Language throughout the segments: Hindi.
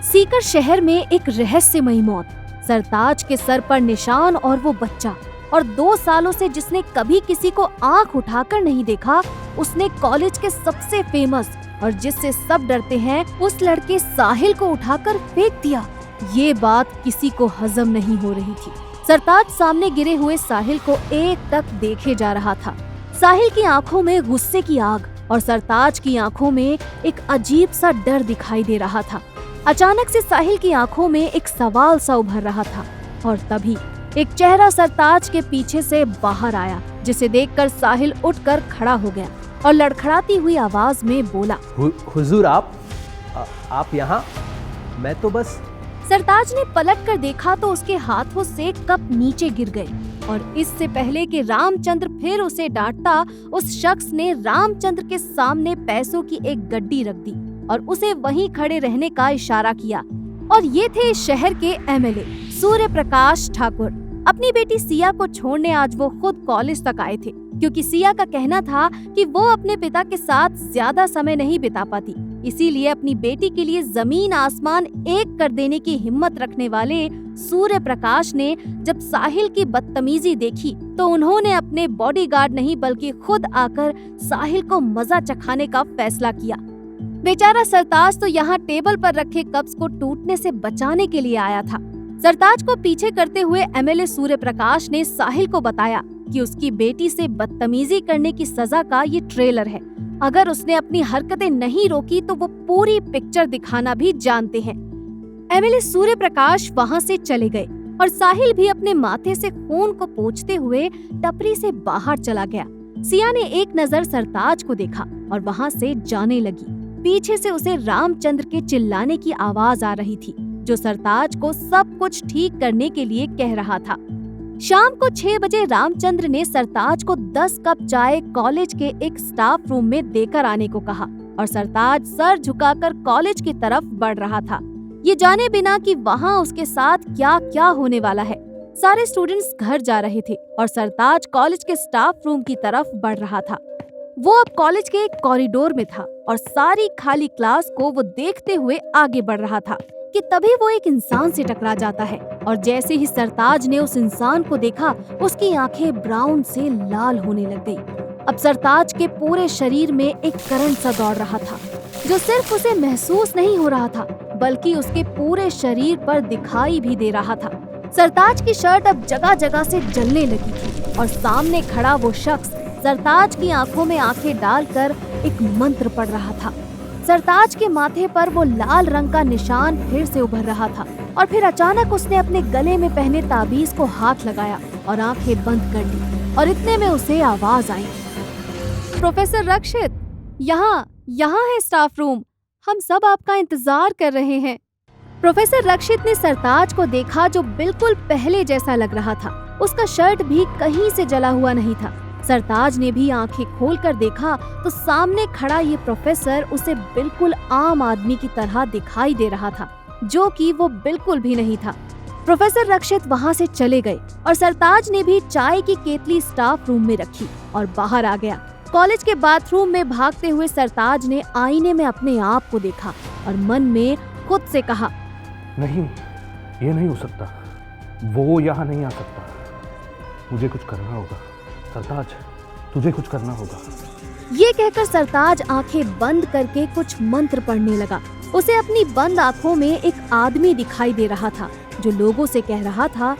सीकर शहर में एक रहस्यमयी मौत, सरताज के सर पर निशान और वो बच्चा, और 2 सालों से जिसने कभी किसी को आंख उठाकर नहीं देखा, उसने कॉलेज के सबसे फेमस और जिससे सब डरते हैं उस लड़के साहिल को उठाकर फेंक दिया। ये बात किसी को हजम नहीं हो रही थी। सरताज सामने गिरे हुए साहिल को एकटक देखे जा रहा था। साहिल की आंखों में गुस्से की आग और सरताज की आंखों में एक अजीब सा डर दिखाई दे रहा था। अचानक से साहिल की आंखों में एक सवाल सा उभर रहा था और तभी एक चेहरा सरताज के पीछे से बाहर आया, जिसे देखकर साहिल उठकर खड़ा हो गया और लड़खड़ाती हुई आवाज में बोला, हुजूर आप यहाँ? मैं तो बस। सरताज ने पलट कर देखा तो उसके हाथों से कप नीचे गिर गए और इससे पहले कि रामचंद्र फिर उसे डांटता, उस शख्स ने रामचंद्र के सामने पैसों की एक गड्डी रख दी और उसे वहीं खड़े रहने का इशारा किया। और ये थे शहर के एमएलए सूर्य प्रकाश ठाकुर। अपनी बेटी सिया को छोड़ने आज वो खुद कॉलेज तक आए थे, क्योंकि सिया का कहना था कि वो अपने पिता के साथ ज्यादा समय नहीं बिता पाती। इसीलिए अपनी बेटी के लिए जमीन आसमान एक कर देने की हिम्मत रखने वाले सूर्य प्रकाश ने जब साहिल की बदतमीजी देखी तो उन्होंने अपने बॉडीगार्ड नहीं बल्कि खुद आकर साहिल को मजा चखाने का फैसला किया। बेचारा सरताज तो यहाँ टेबल पर रखे कप्स को टूटने से बचाने के लिए आया था। सरताज को पीछे करते हुए एमएलए सूर्य प्रकाश ने साहिल को बताया कि उसकी बेटी से बदतमीजी करने की सजा का ये ट्रेलर है। अगर उसने अपनी हरकतें नहीं रोकी तो वो पूरी पिक्चर दिखाना भी जानते हैं। एमएलए सूर्य प्रकाश वहाँ से चले गए और साहिल भी अपने माथे से खून को पोंछते हुए टपरी से बाहर चला गया। सिया ने एक नजर सरताज को देखा और वहाँ से जाने लगी। पीछे से उसे रामचंद्र के चिल्लाने की आवाज आ रही थी, जो सरताज को सब कुछ ठीक करने के लिए कह रहा था। शाम को 6 बजे रामचंद्र ने सरताज को 10 कप चाय कॉलेज के एक स्टाफ रूम में देकर आने को कहा और सरताज सर झुकाकर कॉलेज की तरफ बढ़ रहा था, ये जाने बिना कि वहाँ उसके साथ क्या क्या होने वाला है। सारे स्टूडेंट्स घर जा रहे थे और सरताज कॉलेज के स्टाफ रूम की तरफ बढ़ रहा था। वो अब कॉलेज के एक कॉरिडोर में था और सारी खाली क्लास को वो देखते हुए आगे बढ़ रहा था कि तभी वो एक इंसान से टकरा जाता है और जैसे ही सरताज ने उस इंसान को देखा, उसकी आंखें ब्राउन से लाल होने लग गई। अब सरताज के पूरे शरीर में एक करंट सा दौड़ रहा था, जो सिर्फ उसे महसूस नहीं हो रहा था बल्कि उसके पूरे शरीर पर दिखाई भी दे रहा था। सरताज की शर्ट अब जगह जगह से जलने लगी थी और सामने खड़ा वो शख्स सरताज की आंखों में आंखें डालकर एक मंत्र पढ़ रहा था। सरताज के माथे पर वो लाल रंग का निशान फिर से उभर रहा था और फिर अचानक उसने अपने गले में पहने ताबीज को हाथ लगाया और आंखें बंद कर ली और इतने में उसे आवाज आई, प्रोफेसर रक्षित, यहाँ है स्टाफ रूम, हम सब आपका इंतजार कर रहे हैं। प्रोफेसर रक्षित ने सरताज को देखा, जो बिल्कुल पहले जैसा लग रहा था। उसका शर्ट भी कहीं से जला हुआ नहीं था। सरताज ने भी आंखें खोलकर देखा तो सामने खड़ा ये प्रोफेसर उसे बिल्कुल आम आदमी की तरह दिखाई दे रहा था, जो कि वो बिल्कुल भी नहीं था। प्रोफेसर रक्षित वहाँ से चले गए और सरताज ने भी चाय की केतली स्टाफ रूम में रखी और बाहर आ गया। कॉलेज के बाथरूम में भागते हुए सरताज ने आईने में अपने आप को देखा और मन में खुद से कहा, नहीं, ये नहीं हो सकता, वो यहाँ नहीं आ सकता, मुझे कुछ करना होगा। सरताज, तुझे कुछ करना होगा। ये कहकर सरताज आंखें बंद करके कुछ मंत्र पढ़ने लगा। उसे अपनी बंद आंखों में एक आदमी दिखाई दे रहा था, जो लोगों से कह रहा था,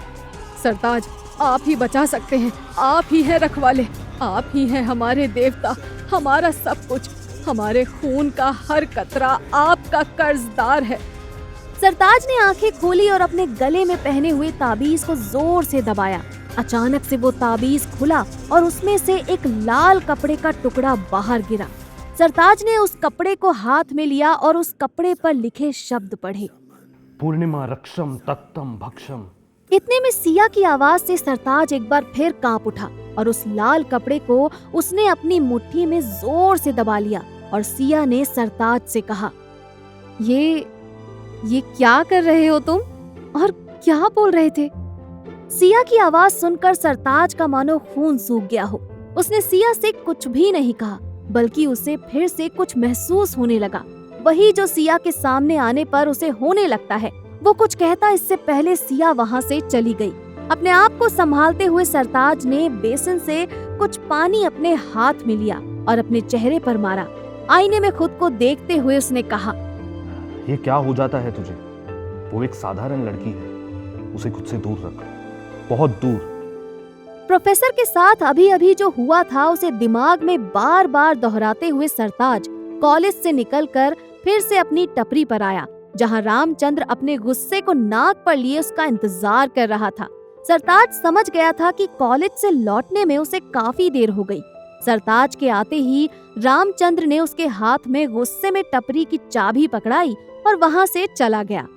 सरताज, आप ही बचा सकते हैं, आप ही हैं रखवाले, आप ही हैं हमारे देवता, हमारा सब कुछ, हमारे खून का हर कतरा आपका कर्जदार है। सरताज ने आंखें खोली और अपने गले में पहने हुए ताबीज को जोर से दबाया। अचानक से वो ताबीज खुला और उसमें से एक लाल कपड़े का टुकड़ा बाहर गिरा। सरताज ने उस कपड़े को हाथ में लिया और उस कपड़े पर लिखे शब्द पढ़े, पूर्णिमा रक्षम तत्तम भक्षम। इतने में सिया की आवाज से सरताज एक बार फिर कांप उठा और उस लाल कपड़े को उसने अपनी मुट्ठी में जोर से दबा लिया और सिया ने सरताज से कहा, ये क्या कर रहे हो तुम और क्या बोल रहे थे? सिया की आवाज सुनकर सरताज का मानो खून सूख गया हो। उसने सिया से कुछ भी नहीं कहा, बल्कि उसे फिर से कुछ महसूस होने लगा। वही जो सिया के सामने आने पर उसे होने लगता है। वो कुछ कहता इससे पहले सिया वहाँ से चली गई। अपने आप को संभालते हुए सरताज ने बेसिन से कुछ पानी अपने हाथ में लिया और अपने चेहरे पर मारा। आईने में खुद को देखते हुए उसने कहा, ये क्या हो जाता है तुझे? वो एक साधारण लड़की है, उसे खुद से दूर रख, बहुत दूर। प्रोफेसर के साथ अभी अभी जो हुआ था उसे दिमाग में बार बार दोहराते हुए सरताज कॉलेज से निकलकर फिर से अपनी टपरी पर आया, जहां रामचंद्र अपने गुस्से को नाक पर लिए उसका इंतजार कर रहा था। सरताज समझ गया था कि कॉलेज से लौटने में उसे काफी देर हो गई। सरताज के आते ही रामचंद्र ने उसके हाथ में गुस्से में टपरी की चाबी पकड़ाई और वहां से चला गया।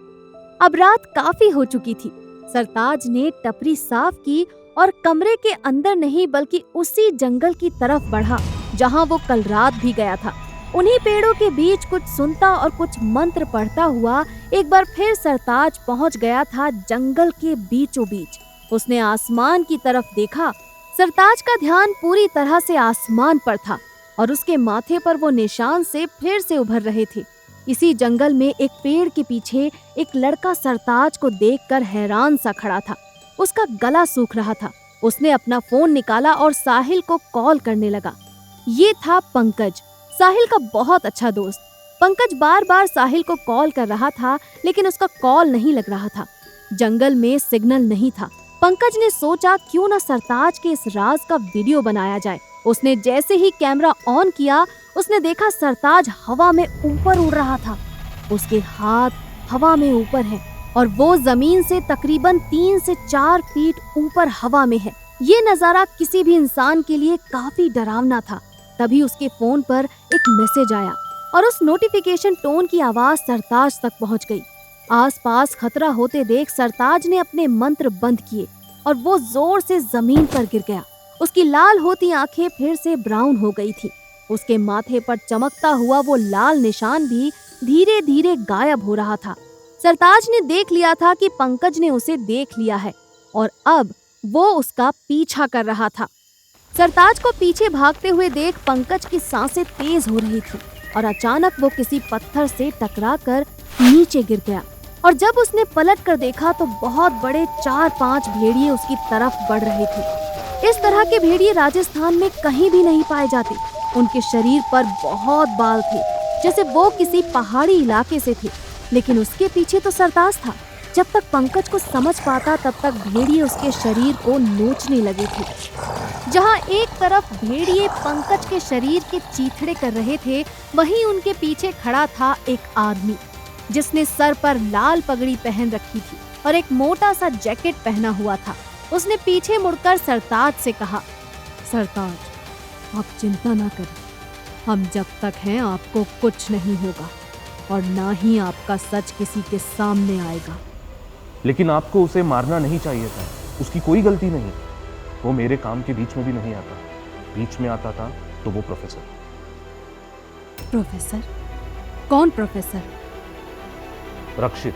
अब रात काफी हो चुकी थी। सरताज ने टपरी साफ की और कमरे के अंदर नहीं बल्कि उसी जंगल की तरफ बढ़ा जहां वो कल रात भी गया था। उन्हीं पेड़ों के बीच कुछ सुनता और कुछ मंत्र पढ़ता हुआ एक बार फिर सरताज पहुंच गया था जंगल के बीचों बीच। उसने आसमान की तरफ देखा। सरताज का ध्यान पूरी तरह से आसमान पर था और उसके माथे पर वो निशान से फिर से उभर रहे थे। इसी जंगल में एक पेड़ के पीछे एक लड़का सरताज को देखकर हैरान सा खड़ा था। उसका गला सूख रहा था। उसने अपना फोन निकाला और साहिल को कॉल करने लगा। ये था पंकज, साहिल का बहुत अच्छा दोस्त। पंकज बार बार साहिल को कॉल कर रहा था लेकिन उसका कॉल नहीं लग रहा था। जंगल में सिग्नल नहीं था। पंकज ने सोचा क्यों ना सरताज के इस राज का वीडियो बनाया जाए। उसने जैसे ही कैमरा ऑन किया उसने देखा सरताज हवा में ऊपर उड़ रहा था। उसके हाथ हवा में ऊपर है और वो जमीन से तकरीबन 3 से 4 फीट ऊपर हवा में है। ये नजारा किसी भी इंसान के लिए काफी डरावना था। तभी उसके फोन पर एक मैसेज आया और उस नोटिफिकेशन टोन की आवाज सरताज तक पहुंच गई। आसपास खतरा होते देख सरताज ने अपने मंत्र बंद किए और वो जोर से जमीन पर गिर गया। उसकी लाल होती आंखें फिर से ब्राउन हो गई थी। उसके माथे पर चमकता हुआ वो लाल निशान भी धीरे धीरे गायब हो रहा था। सरताज ने देख लिया था कि पंकज ने उसे देख लिया है और अब वो उसका पीछा कर रहा था। सरताज को पीछे भागते हुए देख पंकज की सांसें तेज हो रही थी और अचानक वो किसी पत्थर से टकराकर नीचे गिर गया। और जब उसने पलट कर देखा तो बहुत बड़े 4-5 भेड़िए उसकी तरफ बढ़ रहे थे। इस तरह के भेड़िए राजस्थान में कहीं भी नहीं पाए जाते। उनके शरीर पर बहुत बाल थे, जैसे वो किसी पहाड़ी इलाके से थे। लेकिन उसके पीछे तो सरताज था। जब तक पंकज को समझ पाता तब तक भेड़िए उसके शरीर को नोचने लगे थे। जहां एक तरफ भेड़िए पंकज के शरीर के चीथड़े कर रहे थे, वहीं उनके पीछे खड़ा था एक आदमी जिसने सर पर लाल पगड़ी पहन रखी थी और एक मोटा सा जैकेट पहना हुआ था। उसने पीछे मुड़कर सरताज से कहा, सरताज, आप चिंता ना करें, हम जब तक हैं आपको कुछ नहीं होगा और ना ही आपका सच किसी के सामने आएगा। लेकिन आपको उसे मारना नहीं चाहिए था, उसकी कोई गलती नहीं। वो मेरे काम के बीच में भी नहीं आता। बीच में आता था तो वो प्रोफेसर। प्रोफेसर? कौन प्रोफेसर? रक्षित,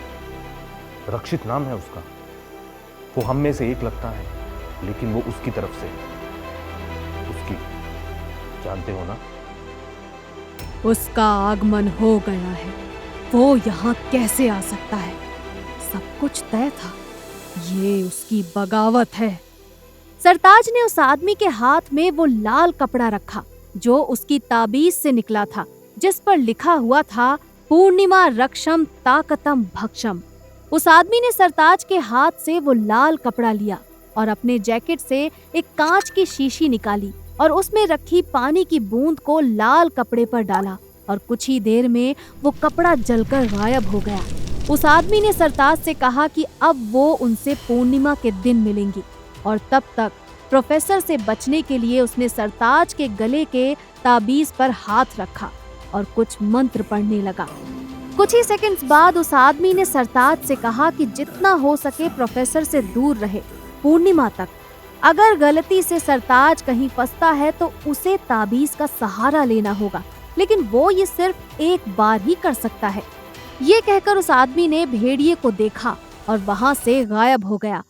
रक्षित नाम है उसका। वो हम में से एक लगता है लेकिन वो उसकी तरफ से है। उसकी, जानते हो ना? उसका आगमन हो गया है। वो यहाँ कैसे आ सकता है? सब कुछ तय था। ये उसकी बगावत है। सरताज ने उस आदमी के हाथ में वो लाल कपड़ा रखा जो उसकी ताबीज से निकला था, जिस पर लिखा हुआ था पूर्णिमा रक्षम ताकतम भक्षम। उस आदमी ने सरताज के हाथ से वो लाल कपड़ा लिया और अपने जैकेट से एक कांच की शीशी निकाली और उसमें रखी पानी की बूंद को लाल कपड़े पर डाला और कुछ ही देर में वो कपड़ा जलकर गायब हो गया। उस आदमी ने सरताज से कहा कि अब वो उनसे पूर्णिमा के दिन मिलेंगी और तब तक प्रोफेसर से बचने के लिए उसने सरताज के गले के ताबीज पर हाथ रखा और कुछ मंत्र पढ़ने लगा। कुछ ही सेकंड्स बाद उस आदमी ने सरताज से कहा कि जितना हो सके प्रोफेसर से दूर रहे पूर्णिमा तक। अगर गलती से सरताज कहीं फंसता है तो उसे ताबीज का सहारा लेना होगा, लेकिन वो ये सिर्फ एक बार ही कर सकता है। ये कहकर उस आदमी ने भेड़िए को देखा और वहां से गायब हो गया।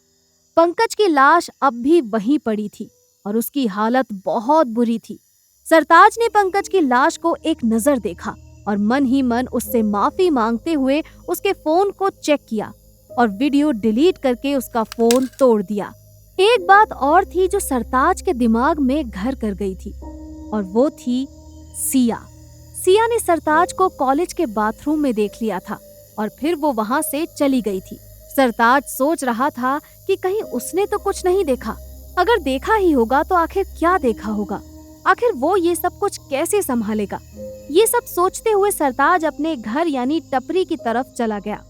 पंकज की लाश अब भी वहीं पड़ी थी और उसकी हालत बहुत बुरी थी। सरताज ने पंकज की लाश को एक नजर देखा और मन ही मन उससे माफी मांगते हुए उसके फोन को चेक किया और वीडियो डिलीट करके उसका फोन तोड़ दिया। एक बात और थी जो सरताज के दिमाग में घर कर गई थी और वो थी सिया। सिया ने सरताज को कॉलेज के बाथरूम में देख लिया था और फिर वो वहां से चली गई थी। सरताज सोच रहा था कि कहीं उसने तो कुछ नहीं देखा, अगर देखा ही होगा तो आखिर क्या देखा होगा, आखिर वो ये सब कुछ कैसे संभालेगा। ये सब सोचते हुए सरताज अपने घर यानी टपरी की तरफ चला गया।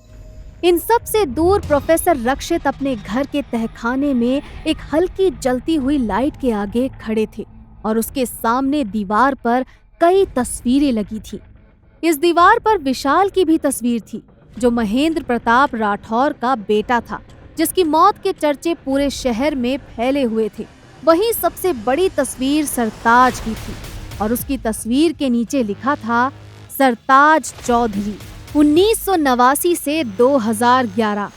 इन सब से दूर प्रोफेसर रक्षित अपने घर के तहखाने में एक हल्की जलती हुई लाइट के आगे खड़े थे और उसके सामने दीवार पर कई तस्वीरें लगी थी। इस दीवार पर विशाल की भी तस्वीर थी जो महेंद्र प्रताप राठौर का बेटा था, जिसकी मौत के चर्चे पूरे शहर में फैले हुए थे। वहीं सबसे बड़ी तस्वीर सरताज की थी और उसकी तस्वीर के नीचे लिखा था सरताज चौधरी 1989 से 2011,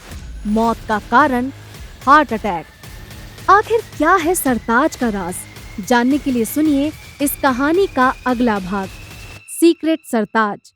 मौत का कारण हार्ट अटैक। आखिर क्या है सरताज का राज? जानने के लिए सुनिए इस कहानी का अगला भाग, सीक्रेट सरताज।